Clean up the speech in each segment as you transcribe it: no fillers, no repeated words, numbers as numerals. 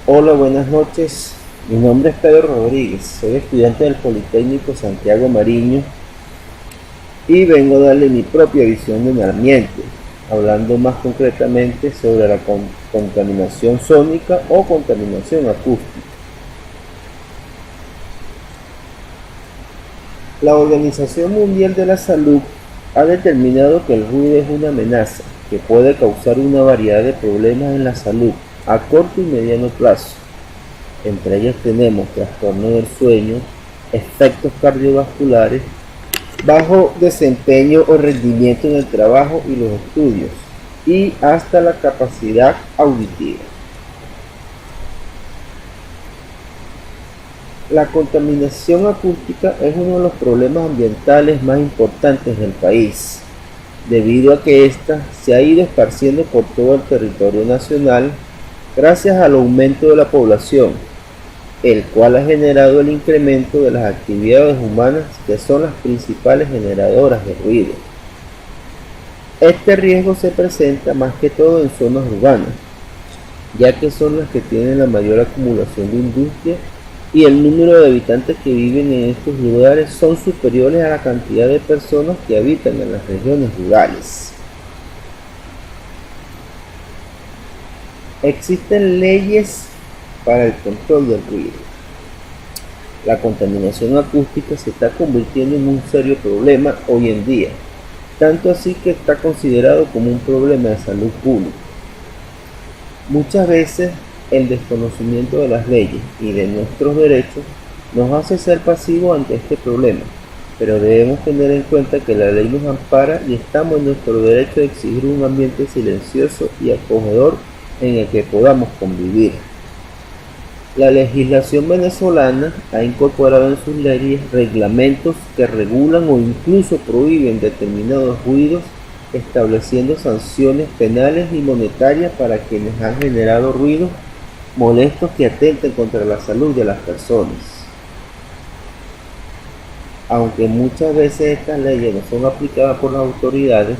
Hola, buenas noches. Mi nombre es Pedro Rodríguez, soy estudiante del Politécnico Santiago Mariño y vengo a darle mi propia visión del ambiente, hablando más concretamente sobre la contaminación sónica o contaminación acústica. La Organización Mundial de la Salud ha determinado que el ruido es una amenaza que puede causar una variedad de problemas en la salud a corto y mediano plazo. Entre ellas tenemos trastorno del sueño, efectos cardiovasculares, bajo desempeño o rendimiento en el trabajo y los estudios, y hasta la capacidad auditiva. La contaminación acústica es uno de los problemas ambientales más importantes del país, debido a que ésta se ha ido esparciendo por todo el territorio nacional gracias al aumento de la población, el cual ha generado el incremento de las actividades humanas que son las principales generadoras de ruido. Este riesgo se presenta más que todo en zonas urbanas, ya que son las que tienen la mayor acumulación de industria y el número de habitantes que viven en estos lugares son superiores a la cantidad de personas que habitan en las regiones rurales. Existen leyes para el control del ruido. La contaminación acústica se está convirtiendo en un serio problema hoy en día, tanto así que está considerado como un problema de salud pública. Muchas veces el desconocimiento de las leyes y de nuestros derechos nos hace ser pasivos ante este problema, pero debemos tener en cuenta que la ley nos ampara y estamos en nuestro derecho de exigir un ambiente silencioso y acogedor en el que podamos convivir. La legislación venezolana ha incorporado en sus leyes reglamentos que regulan o incluso prohíben determinados ruidos, estableciendo sanciones penales y monetarias para quienes han generado ruidos molestos que atenten contra la salud de las personas. Aunque muchas veces estas leyes no son aplicadas por las autoridades,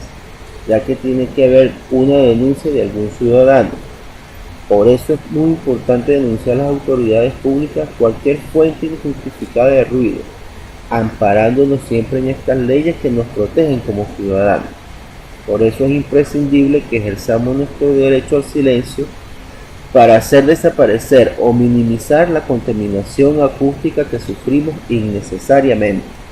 ya que tiene que haber una denuncia de algún ciudadano. Por eso es muy importante denunciar a las autoridades públicas cualquier fuente injustificada de ruido, amparándonos siempre en estas leyes que nos protegen como ciudadanos. Por eso es imprescindible que ejerzamos nuestro derecho al silencio para hacer desaparecer o minimizar la contaminación acústica que sufrimos innecesariamente.